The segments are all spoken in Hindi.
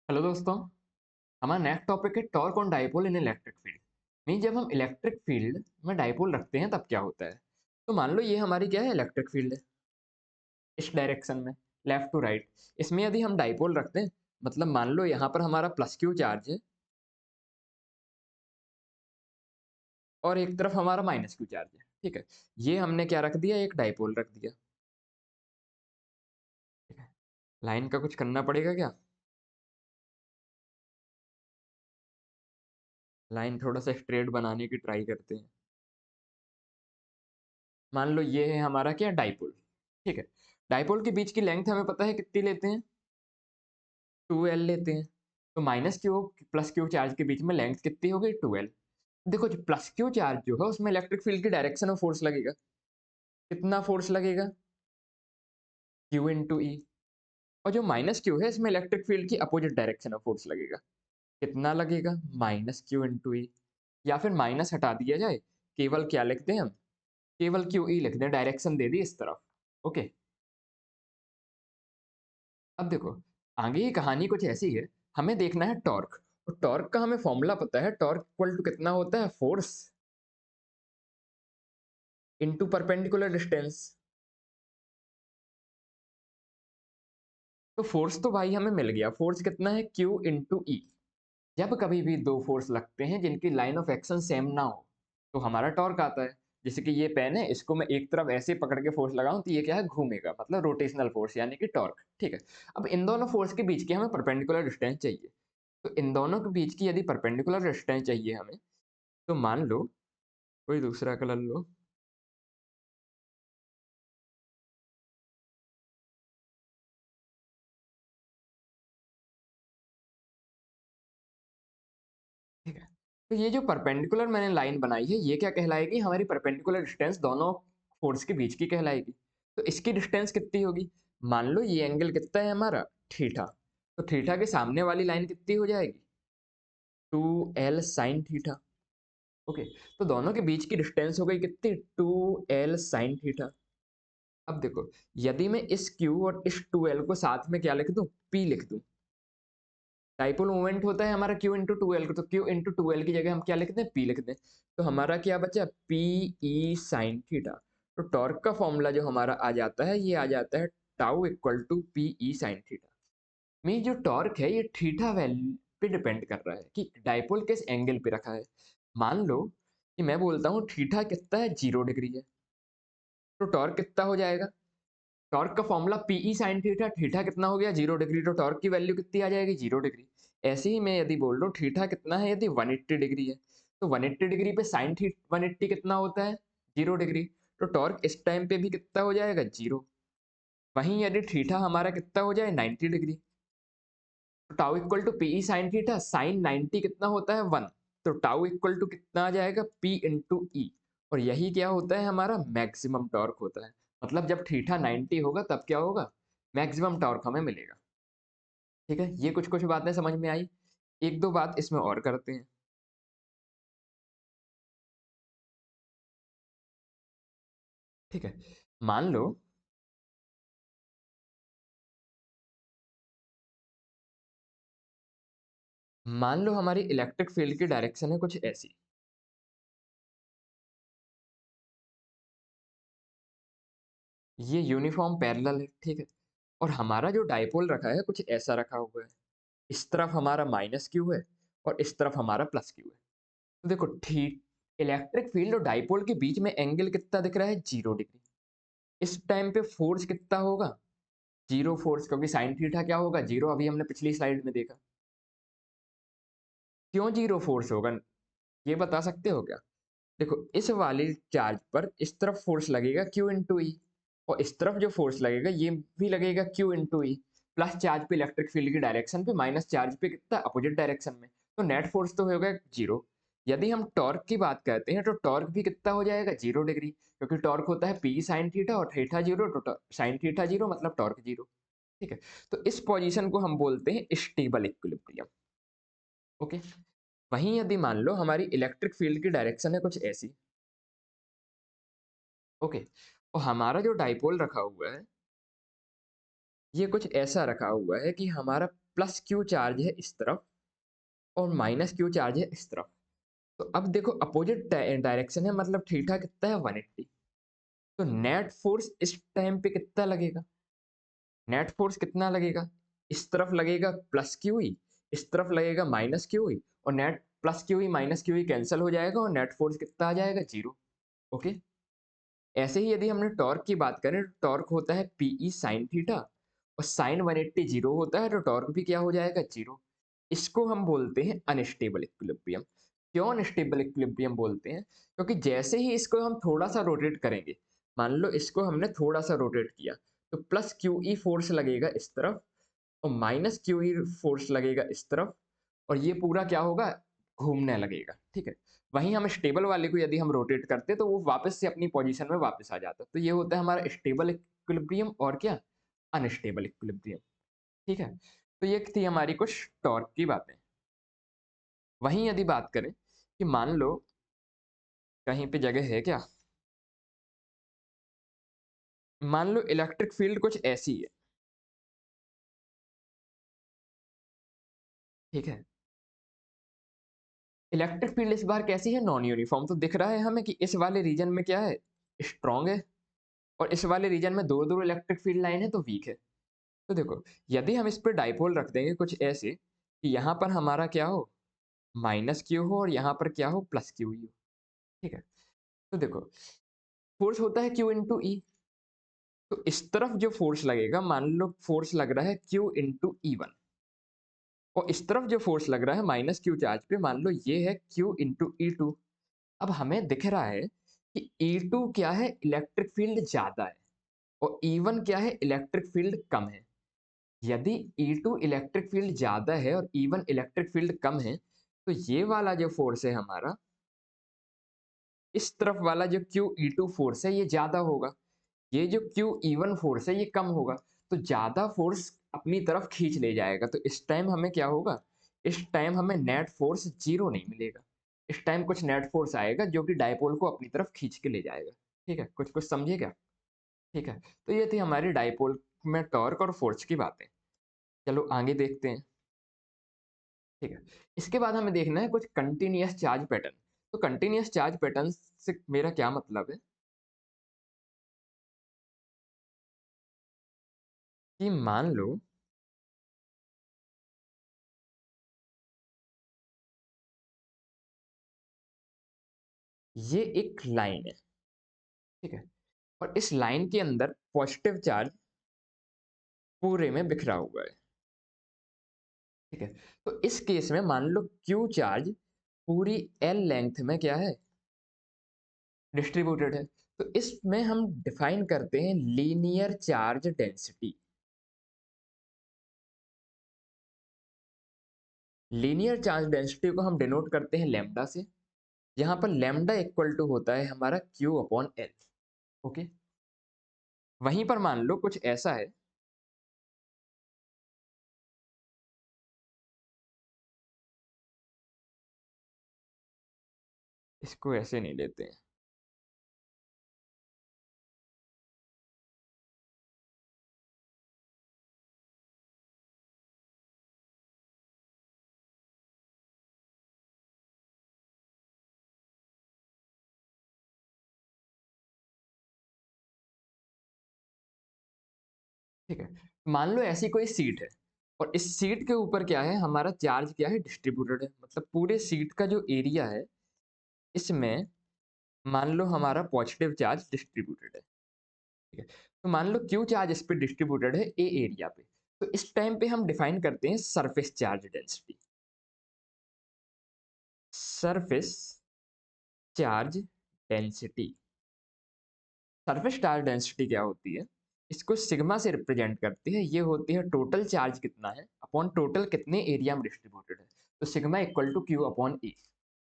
हेलो दोस्तों। हमारा नेक्स्ट टॉपिक है torque on dipole in electric field. Mean जब हम इलेक्ट्रिक फील्ड में डाइपोल रखते हैं तब क्या होता है। तो मान लो ये हमारी क्या है, इलेक्ट्रिक फील्ड है इस डायरेक्शन में, लेफ्ट टू राइट। इसमें यदि हम डाइपोल रखते हैं, मतलब मान लो यहाँ पर हमारा प्लस क्यू चार्ज है और एक तरफ हमारा माइनस क्यू चार्ज है। ठीक है, ये हमने क्या रख दिया, एक डाइपोल रख दिया। ठीक है, लाइन का कुछ करना पड़ेगा क्या? लाइन थोड़ा सा स्ट्रेट बनाने की ट्राई करते हैं। मान लो ये है हमारा क्या, डाइपोल। ठीक है, डाइपोल के बीच की लेंथ हमें पता है कितनी लेते हैं, 2L लेते हैं। तो minus Q plus Q charge के बीच में लेंथ कितनी हो गई, 2L। देखो जो प्लस क्यू चार्ज जो है उसमें इलेक्ट्रिक फील्ड की डायरेक्शन में फोर्स लगेगा। कितना फोर्स लगेगा, Q इंटू ई। और जो माइनस क्यू है इसमें इलेक्ट्रिक फील्ड की अपोजिट डायरेक्शन में फोर्स लगेगा। कितना लगेगा, माइनस क्यू इंटू ई। या फिर माइनस हटा दिया जाए, केवल क्या लिखते हैं हम, केवल क्यू ई लिखते हैं, डायरेक्शन दे दी इस तरफ। ओके, अब देखो आगे की कहानी कुछ ऐसी है। हमें देखना है टॉर्क, और टॉर्क का हमें फॉर्मूला पता है, टॉर्क इक्वल टू कितना होता है, फोर्स इनटू परपेंडिकुलर डिस्टेंस। तो फोर्स तो भाई हमें मिल गया, फोर्स कितना है, Q इंटू ई। जब कभी भी दो फोर्स लगते हैं जिनकी लाइन ऑफ एक्शन सेम ना हो, तो हमारा टॉर्क आता है। जैसे कि ये पेन है, इसको मैं एक तरफ ऐसे पकड़ के फोर्स लगाऊं तो ये क्या है, घूमेगा, मतलब रोटेशनल फोर्स यानी कि टॉर्क। ठीक है, अब इन दोनों फोर्स के बीच की हमें परपेंडिकुलर डिस्टेंस चाहिए। तो इन दोनों के बीच की यदि परपेंडिकुलर डिस्टेंस चाहिए हमें, तो मान लो कोई दूसरा कलर लो। ठीक है, तो ये जो परपेंडिकुलर मैंने लाइन बनाई है, ये क्या कहलाएगी, हमारी परपेंडिकुलर डिस्टेंस दोनों फोर्स के बीच की कहलाएगी। तो इसकी डिस्टेंस कितनी होगी, मान लो ये एंगल कितना है हमारा, थीटा। तो थीटा के सामने वाली लाइन कितनी हो जाएगी, 2L साइन थीटा। ओके, तो दोनों के बीच की डिस्टेंस हो गई कितनी, 2L साइन थीटा। अब देखो, यदि मैं इस Q और इस 2L को साथ में क्या लिख दूं, P लिख दूं। डाइपोल मोमेंट होता है हमारा Q इंटू टू एल, तो Q इंटू टू एल की जगह हम क्या लिख दें, P लिख दें। तो हमारा क्या बचा, पी ई साइन थीटा। तो टॉर्क का फॉर्मूला जो हमारा आ जाता है, ये आ जाता है tau equal to P E sine theta. Mean जो टॉर्क है ये थीटा वैल्यू पे डिपेंड कर रहा है कि डाइपोल किस एंगल पे रखा है। मान लो कि मैं बोलता हूँ थीटा कितना है, 0 डिग्री है। तो टॉर्क कितना हो जाएगा, टॉर्क का formula PE sine theta, theta कितना हो गया, 0 डिग्री। तो टॉर्क की वैल्यू कितनी आ जाएगी, 0 डिग्री। ऐसे ही मैं यदि बोल रहा हूँ थीटा कितना है, यदि 180 डिग्री है, तो 180 डिग्री पे साइन थी 180 कितना होता है, 0 डिग्री। तो टॉर्क इस टाइम पे भी कितना हो जाएगा, 0। वहीं यदि थीटा हमारा कितना हो जाए, 90 डिग्री, तो tau equal to PE sine theta, sine 90 कितना होता है, 1। तो टाउ इक्वल टू कितना आ जाएगा, पी इंटू ई। और यही क्या होता है, हमारा मैक्सिमम टॉर्क होता है। मतलब जब थीटा 90 होगा तब क्या होगा, मैक्सिमम टॉर्क हमें मिलेगा। ठीक है, ये कुछ कुछ बातें समझ में आई। एक दो बात इसमें और करते हैं। ठीक है, मान लो, मान लो हमारी इलेक्ट्रिक फील्ड की डायरेक्शन है कुछ ऐसी। ये यूनिफॉर्म पैरेलल है, ठीक है। और हमारा जो डाइपोल रखा है कुछ ऐसा रखा हुआ है। इस तरफ हमारा माइनस क्यू है और इस तरफ हमारा प्लस क्यू है। तो देखो ठीक, इलेक्ट्रिक फील्ड और डाइपोल के बीच में एंगल कितना दिख रहा है, 0 डिग्री। इस टाइम पे फोर्स कितना होगा, 0 फोर्स, क्योंकि साइन थीटा क्या होगा, 0। अभी हमने पिछली स्लाइड में देखा। क्यों 0 फोर्स होगा, ये बता सकते हो क्या? देखो इस वाली चार्ज पर इस तरफ फोर्स लगेगा Q इंटू ई, और इस तरफ जो फोर्स लगेगा ये भी लगेगा Q इंटू ई। प्लस चार्ज पे इलेक्ट्रिक फील्ड की डायरेक्शन पे, माइनस चार्ज पे कितना, अपोजिट डायरेक्शन में। तो नेट फोर्स तो होगा 0। यदि हम टॉर्क की बात करते हैं तो टॉर्क भी कितना हो जाएगा, 0 डिग्री, क्योंकि टॉर्क होता है पी साइन थीटा और थीटा 0, तो साइन थीटा 0 मतलब टॉर्क 0। ठीक है, तो इस पोजीशन को हम बोलते हैं स्टेबल इक्विलिब्रियम। ओके, वहीं यदि मान लो हमारी इलेक्ट्रिक फील्ड की डायरेक्शन है कुछ ऐसी। ओके, और हमारा जो डाइपोल रखा हुआ है ये कुछ ऐसा रखा हुआ है कि हमारा प्लस क्यू चार्ज है इस तरफ और माइनस क्यू चार्ज है इस तरफ। तो अब देखो अपोजिट डायरेक्शन है, मतलब थीटा कितना है 180। तो नेट फोर्स इस टाइम पे कितना लगेगा, नेट फोर्स कितना लगेगा, इस तरफ लगेगा प्लस क्यू ई, इस तरफ लगेगा माइनस क्यू ई, और net plus Q E minus Q E cancel हो जाएगा और नेट फोर्स कितना आ जाएगा 0। ओके। ऐसे ही यदि हमने टॉर्क की बात करें तो टॉर्क होता है पीई साइन थीटा, और साइन 180 जीरो होता है तो टॉर्क भी क्या हो जाएगा 0। इसको हम बोलते हैं अनस्टेबल इक्विलिब्रियम। क्यों अनस्टेबल इक्विलिब्रियम बोलते हैं, क्योंकि जैसे ही इसको हम थोड़ा सा रोटेट करेंगे, मान लो इसको हमने थोड़ा सा रोटेट किया, तो प्लस क्यू ई फोर्स लगेगा इस तरफ और माइनस क्यू ई फोर्स लगेगा इस तरफ, और ये पूरा क्या होगा, घूमने लगेगा। ठीक है। वहीं हम स्टेबल वाले को यदि हम रोटेट करते तो वो वापस से अपनी पोजीशन में वापस आ जाता। तो ये होता है हमारा स्टेबल इक्विलिब्रियम और क्या, अनस्टेबल इक्विलिब्रियम। ठीक है। तो ये थी हमारी कुछ टॉर्क की बातें। वहीं यदि बात करें कि मान लो कहीं पे जगह है क्या, मान लो इलेक्ट्रिक फील्ड कुछ ऐसी है। ठीक है। इलेक्ट्रिक फील्ड इस बार कैसी है, नॉन यूनिफॉर्म। तो दिख रहा है हमें कि इस वाले रीजन में क्या है, स्ट्रॉन्ग है, और इस वाले रीजन में दूर दूर इलेक्ट्रिक फील्ड लाइन है तो वीक है। तो देखो यदि हम इस पर डाइपोल रख देंगे कुछ ऐसे कि यहाँ पर हमारा क्या हो, माइनस क्यू हो, और यहाँ पर क्या हो, प्लस क्यू ही हो। ठीक है। तो देखो फोर्स होता है क्यू इंटू ई। तो इस तरफ जो फोर्स लगेगा, मान लो फोर्स लग रहा है क्यू इंटू ई वन, और इस तरफ जो फोर्स लग रहा है माइनस क्यू चार्ज पे, मान लो ये है क्यू इंटू ई टू। अब हमें दिख रहा है कि ई टू क्या है, इलेक्ट्रिक फील्ड ज्यादा है, और ई वन क्या है, इलेक्ट्रिक फील्ड कम है। यदि E2 इलेक्ट्रिक फील्ड ज्यादा है और E1 इलेक्ट्रिक फील्ड कम है, तो ये वाला जो फोर्स है हमारा, इस तरफ वाला जो QE2 फोर्स है ये ज्यादा होगा, ये जो QE1 फोर्स है ये कम होगा। तो ज्यादा फोर्स अपनी तरफ खींच ले जाएगा, तो इस टाइम हमें क्या होगा, इस टाइम हमें नेट फोर्स 0 नहीं मिलेगा। इस टाइम कुछ नेट फोर्स आएगा जो कि डायपोल को अपनी तरफ खींच के ले जाएगा। ठीक है, कुछ कुछ समझे क्या। ठीक है। तो ये थी हमारी डायपोल में टॉर्क और फोर्स की बातें। चलो आगे देखते हैं। ठीक है। इसके बाद हमें देखना है कुछ कंटिन्यूअस चार्ज पैटर्न। तो कंटिन्यूअस चार्ज पैटर्न से मेरा क्या मतलब है, कि मान लो ये एक लाइन है। ठीक है। और इस लाइन के अंदर पॉजिटिव चार्ज पूरे में बिखरा हुआ है। ठीक है। तो इस केस में मान लो क्यू चार्ज पूरी एल लेंथ में क्या है, डिस्ट्रीब्यूटेड है। तो इसमें हम डिफाइन करते हैं linear charge density. Linear charge density को हम डिनोट करते हैं लैम्डा से, यहाँ पर लैम्डा इक्वल टू होता है हमारा क्यू अपॉन एल। ओके। वहीं पर मान लो कुछ ऐसा है, इसको ऐसे नहीं लेते हैं। ठीक है। मान लो ऐसी कोई सीट है, और इस सीट के ऊपर क्या है, हमारा चार्ज क्या है, डिस्ट्रीब्यूटेड है, मतलब पूरे सीट का जो एरिया है इसमें मान लो हमारा पॉजिटिव चार्ज डिस्ट्रीब्यूटेड है। ठीक है। तो मान लो क्यू चार्ज इस पे डिस्ट्रीब्यूटेड है ए एरिया पे। तो इस टाइम पे हम डिफाइन करते हैं surface charge density. Surface charge density, surface charge density क्या होती है, इसको सिग्मा से रिप्रेजेंट करती है। ये होती है टोटल चार्ज कितना है अपॉन टोटल कितने एरिया में डिस्ट्रीब्यूटेड है। तो sigma equal to Q upon E.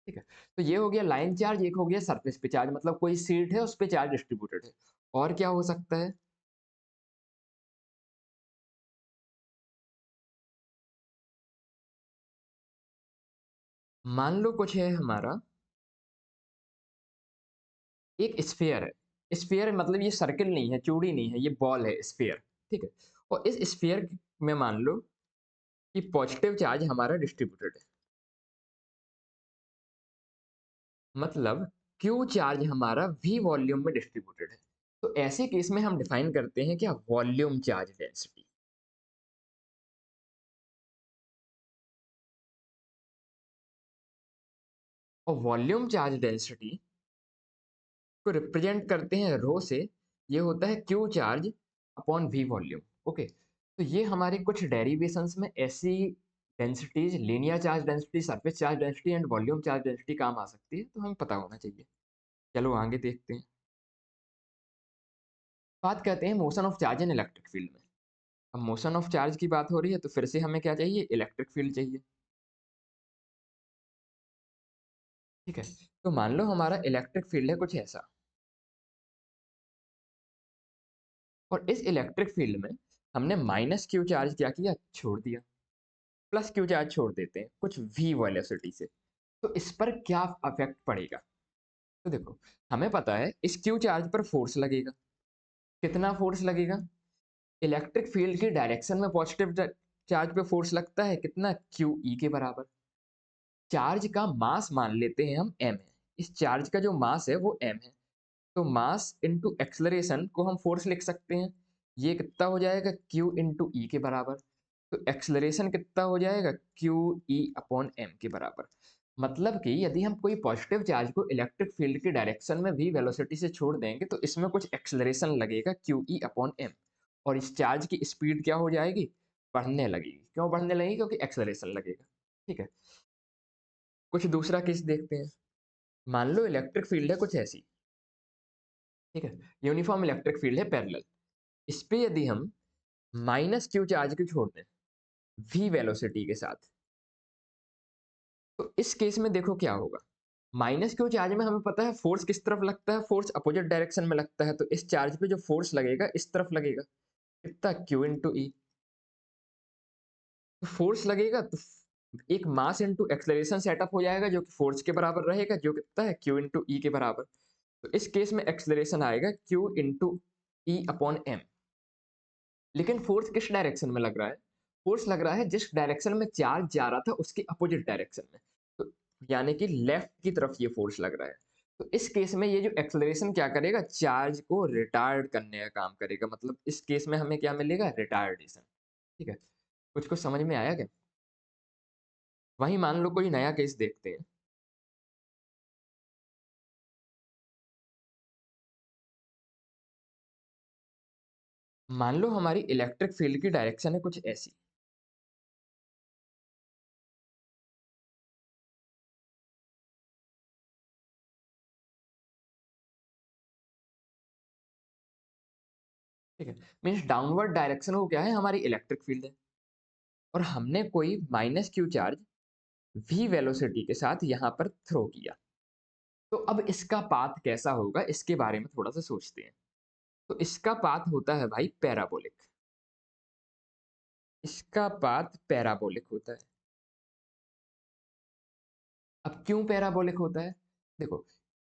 ठीक है। तो ये हो गया लाइन चार्ज, एक हो गया सरफेस पे चार्ज, मतलब कोई सीट है उस पे चार्ज डिस्ट्रीब्यूटेड है। और क्या हो सकता है, मान लो कुछ है हमारा, एक स्फीयर है। स्फीयर मतलब ये सर्किल नहीं है, चूड़ी नहीं है, ये बॉल है, स्फीयर। ठीक है। और इस स्फीयर में मान लो कि पॉजिटिव चार्ज हमारा डिस्ट्रीब्यूटेड है, मतलब क्यू चार्ज हमारा वी वॉल्यूम में डिस्ट्रीब्यूटेड है। तो ऐसे केस में हम डिफाइन करते हैं क्या, वॉल्यूम चार्ज डेंसिटी। और वॉल्यूम चार्ज डेंसिटी को रिप्रेजेंट करते हैं रो से। ये होता है Q charge upon V volume. Okay, तो ये हमारे कुछ डेरिवेशंस में ऐसी densities, linear charge density, surface charge density and volume charge density काम आ सकती है, तो हमें पता होना चाहिए। चलो आगे देखते हैं। बात करते हैं motion of charge in electric field में। अब मोशन ऑफ चार्ज की बात हो रही है तो फिर से हमें क्या चाहिए, इलेक्ट्रिक फील्ड चाहिए। ठीक है, तो मान लो हमारा इलेक्ट्रिक फील्ड है कुछ ऐसा, और इस इलेक्ट्रिक फील्ड में हमने माइनस क्यू चार्ज क्या किया, छोड़ दिया। प्लस क्यू चार्ज छोड़ देते हैं कुछ वी वेलोसिटी से। तो इस पर क्या अफेक्ट पड़ेगा। तो देखो, हमें पता है इस क्यू चार्ज पर फोर्स लगेगा। कितना फोर्स लगेगा, इलेक्ट्रिक फील्ड की डायरेक्शन में पॉजिटिव चार्ज पे फोर्स लगता है कितना, क्यू ई के बराबर। चार्ज का मास मान लेते हैं हम एम है, इस चार्ज का जो मास है वो एम है। तो मास इंटू एक्सलरेशन को हम फोर्स लिख सकते हैं, ये कितना हो जाएगा, क्यू इंटू ई के बराबर। तो एक्सलरेशन कितना हो जाएगा, क्यू ई अपॉन एम के बराबर। मतलब कि यदि हम कोई पॉजिटिव चार्ज को इलेक्ट्रिक फील्ड की डायरेक्शन में भी वेलोसिटी से छोड़ देंगे तो इसमें कुछ एक्सलरेशन लगेगा, क्यू ई अपॉन एम। और इस चार्ज की स्पीड क्या हो जाएगी, बढ़ने लगेगी। क्यों बढ़ने लगेगी, क्योंकि एक्सलरेशन लगेगा। ठीक है, कुछ दूसरा केस देखते हैं। मान लो इलेक्ट्रिक फील्ड है कुछ ऐसी, ठीक है, यूनिफॉर्म इलेक्ट्रिक फील्ड है पैरेलल। इस पे यदि हम माइनस क्यू चार्ज को छोड़ दें वी वेलोसिटी के साथ, तो इस केस में देखो क्या होगा। माइनस क्यू चार्ज में हमें पता है फोर्स किस तरफ लगता है, फोर्स अपोजिट डायरेक्शन में लगता है। तो इस चार्ज पे जो फोर्स लगेगा इस तरफ लगेगा, कितना, क्यू इंटू ई। तो फोर्स लगेगा तो एक मास इंटू एक्सलरेशन सेटअप हो जाएगा जो कि फोर्स के बराबर रहेगा, जो कितना है, क्यू इंटू ई के बराबर। तो इस केस में एक्सलरेशन आएगा क्यू इंटू ई अपॉन एम। लेकिन फोर्स किस डायरेक्शन में लग रहा है, फोर्स लग रहा है जिस डायरेक्शन में चार्ज जा रहा था उसके अपोजिट डायरेक्शन में। तो यानी कि लेफ्ट की तरफ ये फोर्स लग रहा है। तो इस केस में ये जो एक्सेलरेशन क्या करेगा, चार्ज को रिटार्ड करने का काम करेगा। मतलब इस केस में हमें क्या मिलेगा, रिटार्डेशन। ठीक है, कुछ कुछ समझ में आया क्या। वहीं मान लो कोई नया केस देखते हैं। मान लो हमारी इलेक्ट्रिक फील्ड की डायरेक्शन है कुछ ऐसी, ठीक है, मीन्स डाउनवर्ड डायरेक्शन वो क्या है, हमारी इलेक्ट्रिक फील्ड है। और हमने कोई minus Q charge V velocity के साथ यहां पर थ्रो किया। तो अब इसका पाथ कैसा होगा, इसके बारे में थोड़ा सा सोचते हैं। तो इसका पाथ होता है भाई पैराबोलिक। इसका पाथ पैराबोलिक होता है। अब क्यों पैराबोलिक होता है, देखो,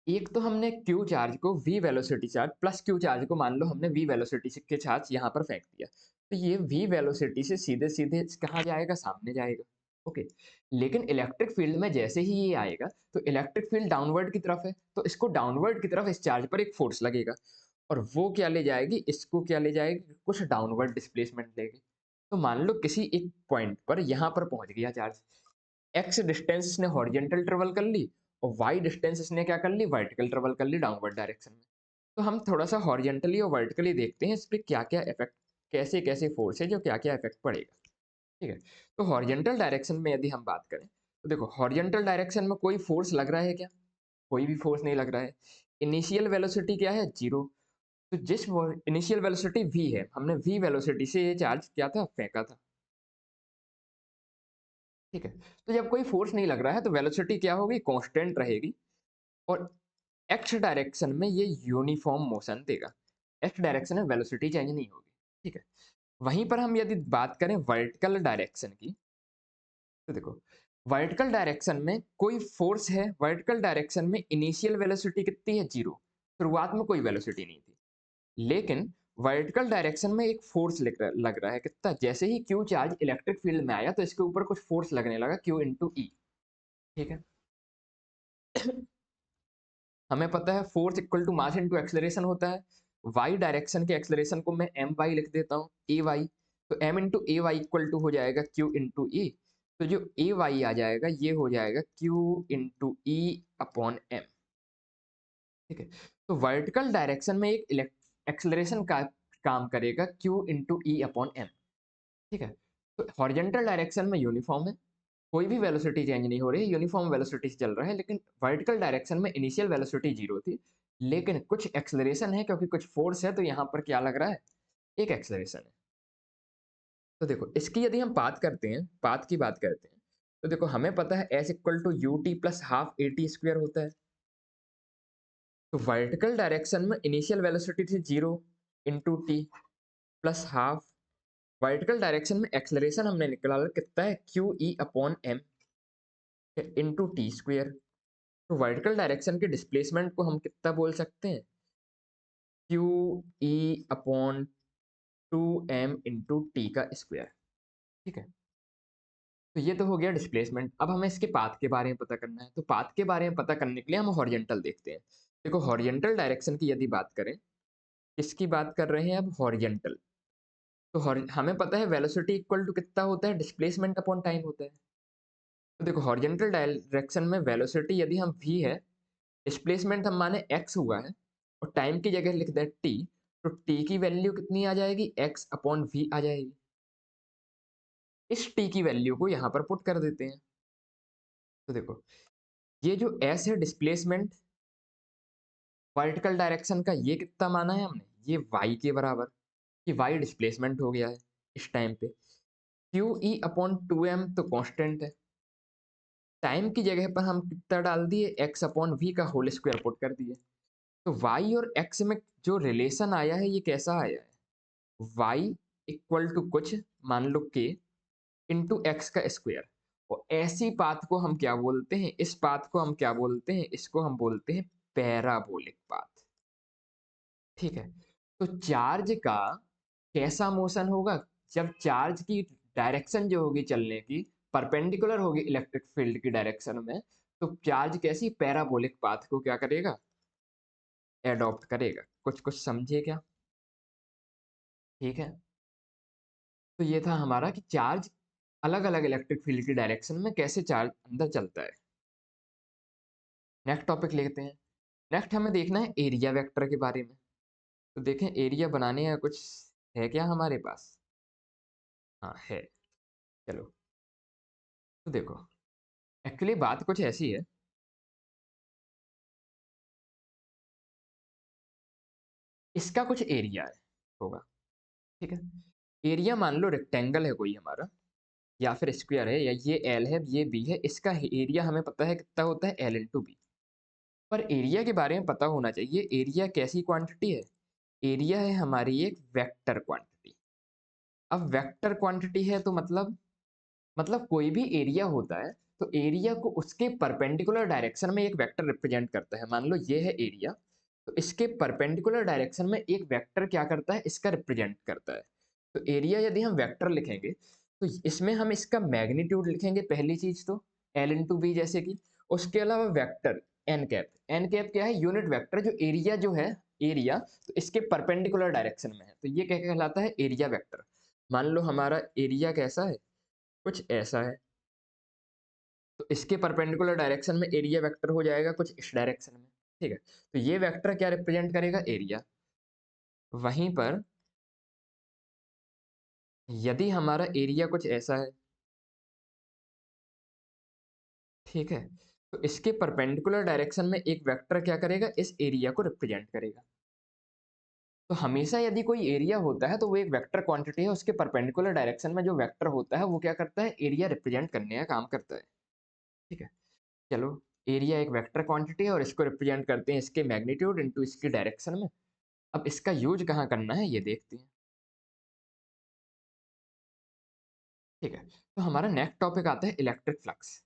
एक तो हमने क्यू चार्ज को V velocity charge plus Q charge को मान लो हमने वी वेलोसिटी के चार्ज यहाँ पर फेंक दिया। तो ये वी वेलोसिटी से सीधे सीधे कहाँ जाएगा, सामने जाएगा। ओके, लेकिन इलेक्ट्रिक फील्ड में जैसे ही ये आएगा तो इलेक्ट्रिक फील्ड डाउनवर्ड की तरफ है, तो इसको डाउनवर्ड की तरफ इस चार्ज पर एक फोर्स लगेगा। और वो क्या ले जाएगी, इसको क्या ले जाएगी, कुछ डाउनवर्ड डिस्प्लेसमेंट लेगी। तो मान लो किसी एक पॉइंट पर यहाँ पर पहुंच गया चार्ज, एक्स डिस्टेंस इसने हॉरिजेंटल ट्रेवल कर ली और वाई डिस्टेंस इसने क्या कर ली, वर्टिकल ट्रेवल कर ली डाउनवर्ड डायरेक्शन में। तो हम थोड़ा सा हॉरिजेंटली और वर्टिकली देखते हैं इस पर क्या क्या इफेक्ट, कैसे कैसे फोर्स है जो क्या क्या इफेक्ट पड़ेगा। ठीक है, तो हॉरिजेंटल डायरेक्शन में यदि हम बात करें तो देखो, हॉरिजेंटल डायरेक्शन में कोई फोर्स लग रहा है क्या, कोई भी फोर्स नहीं लग रहा है। इनिशियल वेलोसिटी क्या है, जीरो। तो जिस इनिशियल वेलोसिटी v है, हमने v वेलोसिटी से ये चार्ज क्या था, फेंका था। ठीक है, तो जब कोई फोर्स नहीं लग रहा है तो वेलोसिटी क्या होगी, कांस्टेंट रहेगी। और एक्स डायरेक्शन में ये यूनिफॉर्म मोशन देगा। एक्स डायरेक्शन में वेलोसिटी चेंज नहीं होगी। ठीक है, वहीं पर हम यदि बात करें वर्टिकल डायरेक्शन की, तो देखो, वर्टिकल डायरेक्शन में कोई फोर्स है, वर्टिकल डायरेक्शन में इनिशियल वेलोसिटी कितनी है, जीरो। शुरुआत में कोई वेलोसिटी नहीं थी। लेकिन वर्टिकल डायरेक्शन में एक फोर्स लग रहा है कितना, जैसे ही क्यू चार्ज इलेक्ट्रिक फील्ड में आया तो इसके ऊपर कुछ फोर्स लगने लगा क्यू इंटू ई। ठीक है। हमें पता है force equal to mass into acceleration होता है। वाई डायरेक्शन के एक्सलरेशन को मैं एम वाई लिख देता हूँ, ए वाई। तो M into A Y equal to हो जाएगा क्यू इंटू ई। तो जो ए वाई आ जाएगा ये हो जाएगा क्यू इंटू ई अपॉन एम। ठीक है। तो वर्टिकल डायरेक्शन में एक एक्सलरेशन का काम करेगा क्यू इंटू ई अपॉन एम। ठीक है। तो हॉरिजेंटल डायरेक्शन में यूनिफॉर्म है, कोई भी वेलोसिटी चेंज नहीं हो रही है, यूनिफॉर्म वेलोसिटी चल रहा है। लेकिन वर्टिकल डायरेक्शन में इनिशियल वेलोसिटी जीरो थी, लेकिन कुछ एक्सलरेशन है क्योंकि कुछ फोर्स है, तो यहाँ पर क्या लग रहा है, एक एक्सलरेशन है। तो देखो इसकी यदि हम बात करते हैं, पाथ की बात करते हैं, तो देखो हमें पता है s equal to u t plus half a t square होता है। तो वर्टिकल डायरेक्शन में इनिशियल वेलोसिटी थी zero into t plus half. Vertical direction में एक्सलरेशन हमने निकाला कितना है, q e upon m into t square. तो वर्टिकल डायरेक्शन के डिस्प्लेसमेंट को हम कितना बोल सकते हैं, q e upon two m into t का स्क्वायर। ठीक है। तो ये तो हो गया डिस्प्लेसमेंट। अब हमें इसके पाथ के बारे में पता करना है, तो पाथ के बारे में पता करने के लिए हम हॉरिजेंटल देखते हैं। देखो हॉरिजेंटल डायरेक्शन की यदि बात करें, किसकी बात कर रहे हैं अब, हॉरिजेंटल। तो हमें पता है वेलोसिटी इक्वल टू कितना होता है, डिस्प्लेसमेंट अपॉन टाइम होता है। तो देखो हॉरिजेंटल डायरेक्शन में वेलोसिटी यदि हम v है, डिस्प्लेसमेंट हम माने x हुआ है, और टाइम की जगह लिख दें t, तो t की वैल्यू कितनी आ जाएगी, x अपॉन v आ जाएगी। इस t की वैल्यू को यहाँ पर पुट कर देते हैं। तो देखो ये जो s है डिस्प्लेसमेंट वर्टिकल डायरेक्शन का, ये कितना माना है हमने, ये y के बराबर, कि y डिस्प्लेसमेंट हो गया है इस टाइम पे। Q e upon two m तो कांस्टेंट है, टाइम की जगह पर हम कितना डाल दिए, x अपॉन वी का होल स्क्वायर पुट कर दिए। तो y और x में जो रिलेशन आया है ये कैसा आया है, y इक्वल टू कुछ मान लो k इंटू एक्स का स्क्वायर। और ऐसी पाथ को हम क्या बोलते हैं, इस पाथ को हम क्या बोलते हैं, इसको हम बोलते हैं पैराबोलिक पाथ। ठीक है। तो चार्ज का कैसा मोशन होगा, जब चार्ज की डायरेक्शन जो होगी चलने की परपेंडिकुलर होगी इलेक्ट्रिक फील्ड की डायरेक्शन में, तो चार्ज कैसी पैराबोलिक पाथ को क्या करेगा, एडॉप्ट करेगा। कुछ कुछ समझे क्या। ठीक है। तो ये था हमारा कि चार्ज अलग अलग इलेक्ट्रिक फील्ड की डायरेक्शन में कैसे चार्ज अंदर चलता है। नेक्स्ट टॉपिक लेते हैं। नेक्स्ट हमें देखना है एरिया वेक्टर के बारे में। तो देखें एरिया बनाने का कुछ है क्या हमारे पास, हाँ है। चलो तो देखो एक्चुअली बात कुछ ऐसी है, इसका कुछ एरिया है होगा। ठीक है। एरिया मान लो रेक्टेंगल है कोई हमारा, या फिर स्क्वायर है, या ये एल है ये बी है, इसका एरिया हमें पता है कितना होता है, एल इंटू बी। पर एरिया के बारे में पता होना चाहिए, एरिया कैसी क्वांटिटी है, एरिया है हमारी एक वेक्टर क्वांटिटी। अब वेक्टर क्वांटिटी है तो मतलब कोई भी एरिया होता है, तो एरिया को उसके परपेंडिकुलर डायरेक्शन में एक वेक्टर रिप्रेजेंट करता है। मान लो ये है एरिया, तो इसके परपेंडिकुलर डायरेक्शन में एक वेक्टर क्या करता है, इसका रिप्रेजेंट करता है। तो एरिया यदि हम वेक्टर लिखेंगे, तो इसमें हम इसका मैग्नीट्यूड लिखेंगे पहली चीज तो, एल इंटू बी जैसे कि। उसके अलावा vector n cap, n cap क्या है, यूनिट वेक्टर जो एरिया जो है, एरिया तो इसके परपेंडिकुलर डायरेक्शन में है, तो ये क्या कहलाता है, एरिया वेक्टर। मान लो हमारा एरिया कैसा है, कुछ ऐसा है, तो इसके परपेंडिकुलर डायरेक्शन में एरिया वेक्टर हो जाएगा कुछ इस डायरेक्शन में। ठीक है। तो ये वेक्टर क्या रिप्रेजेंट करेगा, एरिया। वहीं पर यदि हमारा एरिया कुछ ऐसा है, ठीक है, तो इसके परपेंडिकुलर डायरेक्शन में एक वेक्टर क्या करेगा, इस एरिया को रिप्रेजेंट करेगा। तो हमेशा यदि कोई एरिया होता है तो वो एक वेक्टर क्वांटिटी है, उसके परपेंडिकुलर डायरेक्शन में जो वेक्टर होता है वो क्या करता है, एरिया रिप्रेजेंट करने का काम करता है। ठीक है। चलो एरिया एक वेक्टर क्वांटिटी है और इसको रिप्रेजेंट करते हैं इसके मैग्नीट्यूड इनटू इसकी डायरेक्शन में। अब इसका यूज कहाँ करना है ये देखते हैं। ठीक है। तो हमारा नेक्स्ट टॉपिक आता है इलेक्ट्रिक फ्लक्स।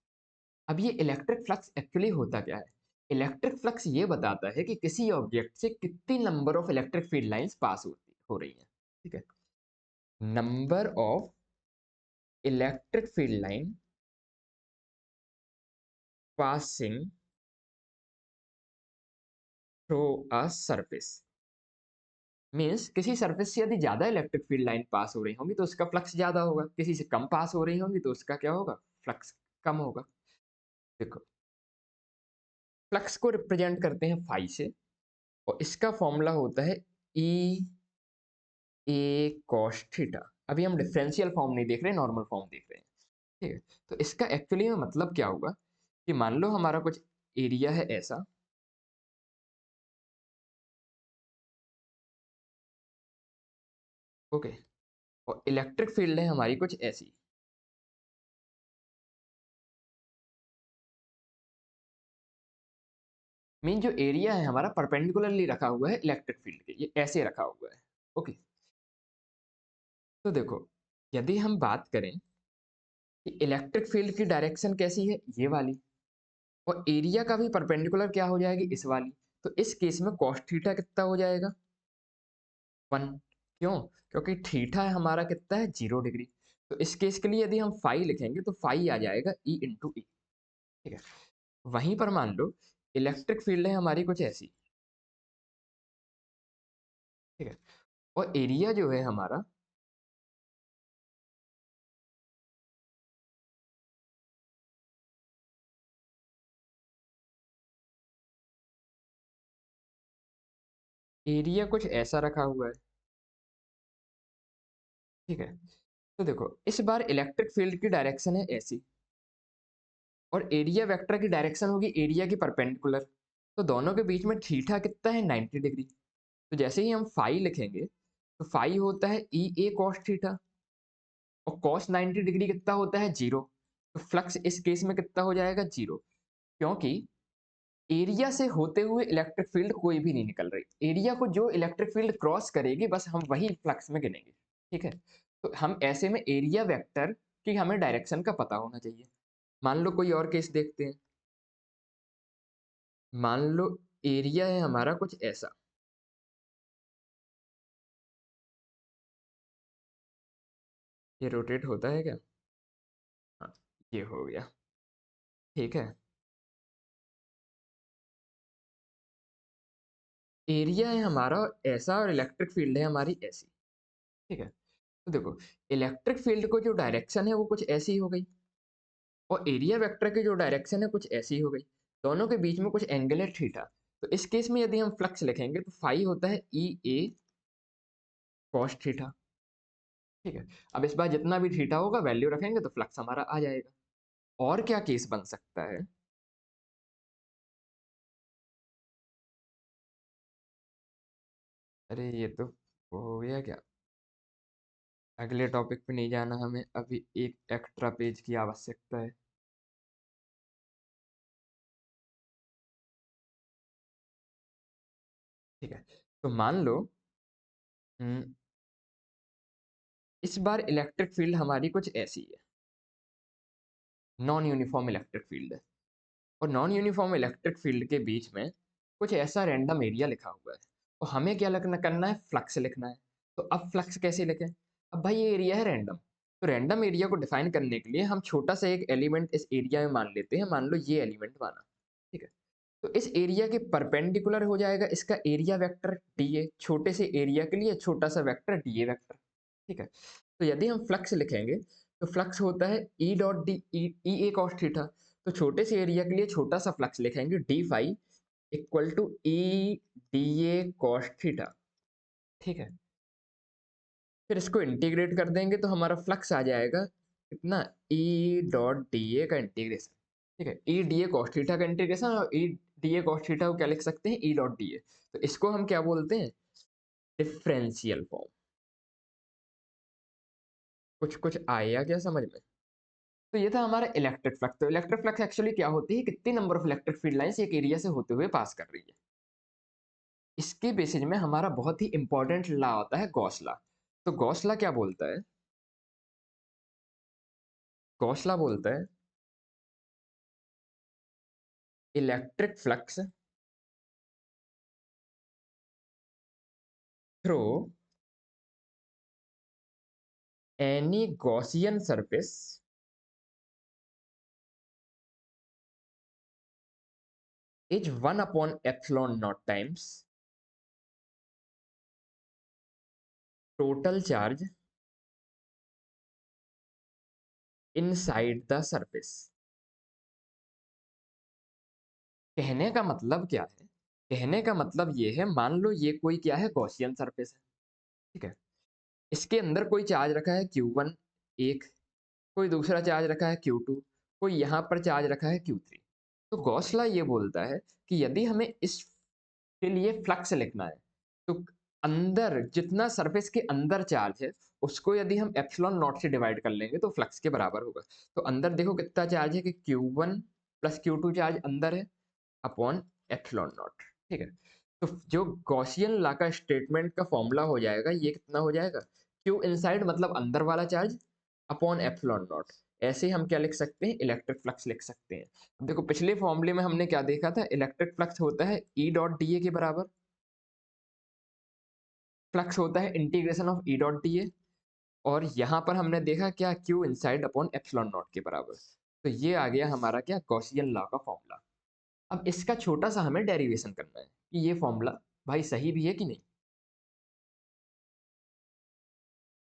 अब ये इलेक्ट्रिक फ्लक्स एक्चुअली होता क्या है, इलेक्ट्रिक फ्लक्स ये बताता है कि किसी ऑब्जेक्ट से कितनी number of electric field lines pass हो रही हैं, ठीक है। Number of electric field line passing through a surface means किसी सरफेस से यदि ज्यादा इलेक्ट्रिक फील्ड लाइन पास हो रही होंगी तो उसका फ्लक्स ज्यादा होगा, किसी से कम पास हो रही होंगी तो उसका क्या होगा, फ्लक्स कम होगा। देखो, फ्लक्स को रिप्रेजेंट करते हैं फाई से, और इसका फॉर्मूला होता है ई ए कॉस थीटा। अभी हम डिफरेंशियल फॉर्म नहीं देख रहे, नॉर्मल फॉर्म देख रहे हैं, ठीक है। तो इसका एक्चुअली में मतलब क्या होगा कि मान लो हमारा कुछ एरिया है ऐसा, ओके, और इलेक्ट्रिक फील्ड है हमारी कुछ ऐसी, मीन जो एरिया है हमारा परपेंडिकुलरली रखा हुआ है इलेक्ट्रिक फील्ड के, ये ऐसे रखा हुआ है, ओके। तो देखो, यदि हम बात करें कि इलेक्ट्रिक फील्ड की डायरेक्शन कैसी है, ये वाली, और एरिया का भी परपेंडिकुलर क्या हो जाएगी, इस वाली, तो इस केस में cos थीटा कितना हो जाएगा, 1। क्यों? क्योंकि थीटा हमारा कितना है, 0 डिग्री। तो इस केस के लिए यदि हम फाई लिखेंगे तो फाई आ जाएगा ई इंटू ई, ठीक है। वहीं पर मान लो इलेक्ट्रिक फील्ड है हमारी कुछ ऐसी, ठीक है, और एरिया जो है हमारा, एरिया कुछ ऐसा रखा हुआ है, ठीक है। तो देखो, इस बार इलेक्ट्रिक फील्ड की डायरेक्शन है ऐसी, और एरिया वेक्टर की डायरेक्शन होगी एरिया की परपेंडिकुलर, तो दोनों के बीच में थीटा कितना है, 90 डिग्री। तो जैसे ही हम फाई लिखेंगे तो फाई होता है ई ए कॉस थीटा, और कॉस 90 डिग्री कितना होता है, 0। तो फ्लक्स इस केस में कितना हो जाएगा, 0, क्योंकि एरिया से होते हुए इलेक्ट्रिक फील्ड कोई भी नहीं निकल रही, एरिया को जो इलेक्ट्रिक फील्ड क्रॉस करेगी बस हम वही फ्लक्स में गिनेंगे, ठीक है। तो हम ऐसे में एरिया वेक्टर की हमें डायरेक्शन का पता होना चाहिए। मान लो कोई और केस देखते हैं, मान लो एरिया है हमारा कुछ ऐसा, ये रोटेट होता है क्या, हाँ, ये हो गया, ठीक है। एरिया है हमारा ऐसा और इलेक्ट्रिक फील्ड है हमारी ऐसी, ठीक है। तो देखो, इलेक्ट्रिक फील्ड को जो डायरेक्शन है वो कुछ ऐसी हो गई, और एरिया वेक्टर की जो डायरेक्शन है कुछ ऐसी हो गई, दोनों के बीच में कुछ एंगल है थीटा। तो इस केस में यदि हम फ्लक्स लिखेंगे तो फाई होता है ई ए कॉस थीटा, ठीक है। अब इस बार जितना भी थीटा होगा वैल्यू रखेंगे तो फ्लक्स हमारा आ जाएगा। और क्या केस बन सकता है, अरे ये तो हो गया क्या, अगले टॉपिक पे नहीं जाना हमें, अभी एक एक्स्ट्रा पेज की आवश्यकता है, ठीक है। तो मान लो, हम्म, इस बार इलेक्ट्रिक फील्ड हमारी कुछ ऐसी है, नॉन यूनिफॉर्म इलेक्ट्रिक फील्ड है, और नॉन यूनिफॉर्म इलेक्ट्रिक फील्ड के बीच में कुछ ऐसा रैंडम एरिया लिखा हुआ है, और हमें क्या लिखना करना है, फ्लक्स लिखना है। तो अब फ्लक्स कैसे लिखें, अब भाई ये एरिया है रैंडम, तो रैंडम एरिया को डिफाइन करने के लिए हम छोटा सा एक एलिमेंट इस एरिया में मान लेते हैं, मान लो ये एलिमेंट माना, ठीक है। तो इस एरिया के परपेंडिकुलर हो जाएगा इसका एरिया वेक्टर डी ए, छोटे से एरिया के लिए छोटा सा वेक्टर डी ए वेक्टर, ठीक है। तो यदि हम फ्लक्स लिखेंगे तो फ्लक्स होता है ई डॉट डी ई ए कॉस थीटा, तो छोटे से एरिया के लिए छोटा सा फ्लक्स लिखेंगे d phi equal to e d a cos theta, ठीक है। फिर इसको इंटीग्रेट कर देंगे तो हमारा फ्लक्स आ जाएगा कितना, ई डॉट डी ए का इंटीग्रेशन, ठीक है, ई डी ए कॉस थीटा का इंटीग्रेशन, और ई डी ए कॉस थीटा को क्या लिख सकते हैं, ई डॉट डी ए। तो इसको हम क्या बोलते हैं, डिफरेंशियल फॉर्म। कुछ कुछ आया क्या समझ में? तो ये था हमारा इलेक्ट्रिक फ्लक्स। तो इलेक्ट्रिक फ्लक्स एक्चुअली क्या होती है, कितनी number of electric field lines एक एरिया से होते हुए पास कर रही है, इसके बेसिस में हमारा बहुत ही इंपॉर्टेंट लॉ होता है गॉस लॉ। तो गॉस लॉ क्या बोलता है, गॉस लॉ बोलता है electric flux through, any Gaussian surface is 1/ε times total charge inside the surface. कहने का मतलब क्या है? कहने का मतलब ये है, मान लो ये कोई क्या है, गॉसियन सरफेस है, ठीक है। इसके अंदर कोई चार्ज रखा है Q1 एक, कोई दूसरा चार्ज रखा है Q2, कोई यहाँ पर चार्ज रखा है Q3। तो गॉस लॉ ये बोलता है कि यदि हमें इसके लिए फ्लक्स लिखना है, तो अंदर जितना सरफेस के अंदर चार्ज है उसको यदि हम एप्सिलॉन नॉट से डिवाइड कर लेंगे तो फ्लक्स के बराबर होगा। तो अंदर देखो कितना चार्ज है कि Q1 प्लस Q2 चार्ज अंदर है अपॉन एप्सिलॉन नॉट, ठीक है। तो जो गॉसियन लॉ का स्टेटमेंट का फॉर्मूला हो जाएगा, ये कितना हो जाएगा, क्यू इनसाइड मतलब अंदर वाला चार्ज अपॉन एप्सिलॉन नॉट। ऐसे हम क्या लिख सकते हैं, इलेक्ट्रिक फ्लक्स लिख सकते हैं। अब देखो पिछले फॉर्मूले में हमने क्या देखा था, इलेक्ट्रिक फ्लक्स होता है ई डॉट डी ए के बराबर, फ्लक्स होता है integration of E dot D A, और यहाँ पर हमने देखा क्या, Q inside upon epsilon not के बराबर। तो ये आ गया हमारा क्या, गॉसियन लॉ का फॉर्मूला। अब इसका छोटा सा हमें डेरिवेशन करना है कि ये फॉर्मूला भाई सही भी है कि नहीं।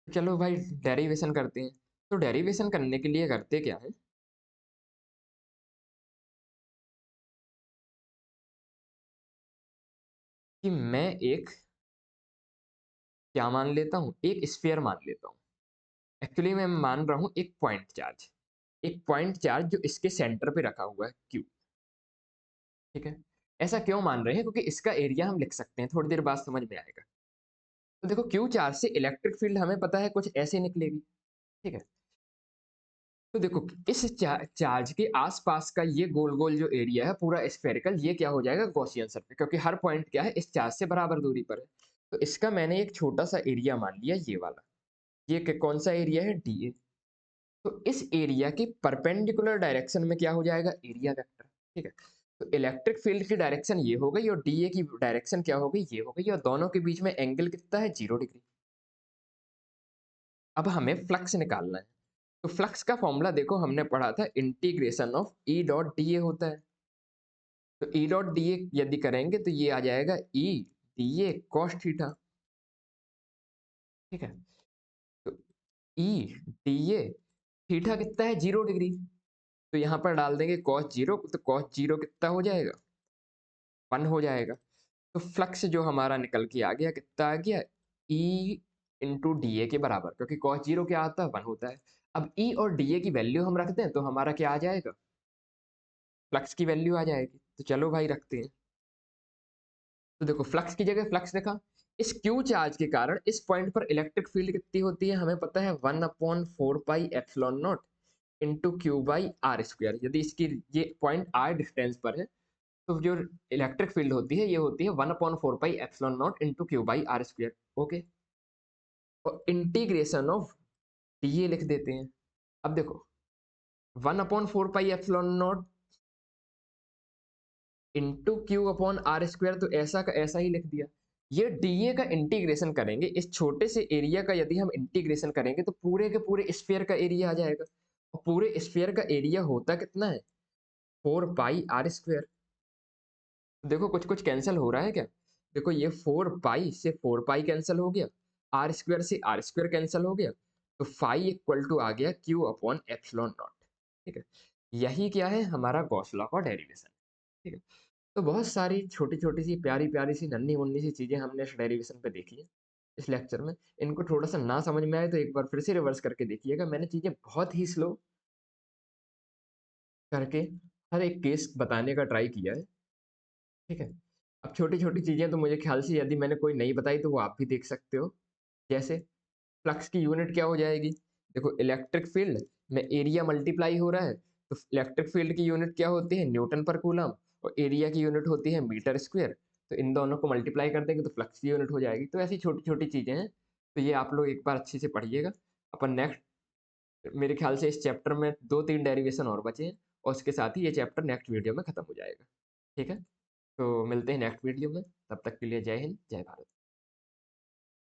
चलो भाई डेरिवेशन करते हैं। तो डेरिवेशन करने के लिए करते क्या है कि मैं एक क्या मान लेता हूँ, एक स्फीयर मान लेता हूँ। एक्चुअली मैं मान रहा हूँ एक पॉइंट चार्ज, एक पॉइंट चार्ज जो इसके सेंटर पे रखा हुआ है क्यू, ठीक है। ऐसा क्यों मान रहे हैं, क्योंकि इसका एरिया हम लिख सकते हैं, थोड़ी देर बाद समझ में आएगा। तो देखो क्यू चार्ज से इलेक्ट्रिक फील्ड हमें पता है कुछ ऐसे निकलेगी, ठीक है। तो देखो इस चार्ज के आसपास का ये गोल गोल जो एरिया है पूरा स्फेरिकल, ये क्या हो जाएगा, गॉसियन सरफेस, क्योंकि हर पॉइंट क्या है इस चार्ज से बराबर दूरी पर है। तो इसका मैंने एक छोटा सा एरिया मान लिया, ये वाला, ये कौन सा एरिया है, डी ए। तो इस एरिया की परपेंडिकुलर डायरेक्शन में क्या हो जाएगा, एरिया वेक्टर, ठीक है। तो इलेक्ट्रिक फील्ड की डायरेक्शन ये हो गई और डी ए की डायरेक्शन क्या हो गई, ये हो गई, और दोनों के बीच में एंगल कितना है, 0 डिग्री। अब हमें फ्लक्स निकालना है। तो फ्लक्स का फॉर्मूला देखो हमने पढ़ा था, integration of E dot D A होता है। तो ई डॉट डी ए यदि करेंगे तो ये आ जाएगा ई डी ए कॉस थीटा, ठीक है। तो ई डी ए थीटा कितना है, 0 डिग्री। तो यहाँ पर डाल देंगे कॉस जीरो, तो कॉस जीरो कितना हो जाएगा, 1 हो जाएगा। तो फ्लक्स जो हमारा निकल के आ गया, कितना आ गया, ई इंटू डी ए के बराबर, क्योंकि कॉस जीरो क्या आता है, 1 होता है। अब ई और डी ए की वैल्यू हम रखते हैं तो हमारा क्या आ जाएगा, फ्लक्स की वैल्यू आ जाएगी। तो चलो भाई रखते हैं। तो देखो फ्लक्स की जगह फ्लक्स लिखा, इस क्यू चार्ज के कारण इस पॉइंट पर इलेक्ट्रिक फील्ड कितनी होती है, हमें पता है 1/4 pi epsilon not into q by r square. यदि इसकी ये पॉइंट आर डिस्टेंस पर है तो जो इलेक्ट्रिक फील्ड होती है ये होती है 1/4 pi epsilon not into q by r square, okay. और इंटीग्रेशन ऑफ डी ए लिख देते हैं। अब देखो 1/4 pi epsilon not into q upon r square, तो ऐसा का ऐसा ही लिख दिया। ये डीए का इंटीग्रेशन करेंगे, इस छोटे से एरिया का यदि हम इंटीग्रेशन करेंगे तो पूरे के पूरे स्फीयर का एरिया आ जाएगा। और पूरे स्फीयर का एरिया होता कितना है, 4 पाई आर स्क्वायर। देखो कुछ कुछ कैंसिल हो रहा है क्या, देखो ये 4 पाई से 4 पाई कैंसिल हो गया, आर स्क्वायर से आर स्क्वायर कैंसिल हो गया, तो फाई इक्वल टू आ गया क्यू अपॉन एप्सिलॉन नॉट, ठीक है। यही क्या है, हमारा गॉस लॉ का डेरिवेशन, ठीक है। तो बहुत सारी छोटी-छोटी सी प्यारी-प्यारी सी नन्ही-मुन्नी सी चीज़ें हमने इस डेरिवेशन पे देखी हैं, इस लेक्चर में। इनको थोड़ा-सा ना समझ में आए तो एक बार फिर से रिवर्स करके देखिएगा। मैंने चीज़ें बहुत ही स्लो करके हर एक केस बताने का ट्राई किया है, ठीक है। अब छोटी-छोटी चीज़ें तो मुझे ख्याल से यदि मैंने कोई नहीं बताई तो वो आप भी देख सकते हो। जैसे फ्लक्स की यूनिट क्या हो जाएगी, देखो इलेक्ट्रिक फील्ड में एरिया मल्टीप्लाई हो रहा है, तो इलेक्ट्रिक फील्ड की यूनिट क्या होती है, न्यूटन पर कूलम, और एरिया की यूनिट होती है मीटर स्क्वायर। तो इन दोनों को मल्टीप्लाई कर देंगे तो फ्लक्स की यूनिट हो जाएगी। तो ऐसी छोटी छोटी चीज़ें हैं, तो ये आप लोग एक बार अच्छे से पढ़िएगा। अपन नेक्स्ट, मेरे ख्याल से इस चैप्टर में 2-3 डेरिवेशन और बचे हैं, और उसके साथ ही ये चैप्टर नेक्स्ट वीडियो में खत्म हो जाएगा, ठीक है। तो मिलते हैं नेक्स्ट वीडियो में, तब तक के लिए जय हिंद, जय भारत।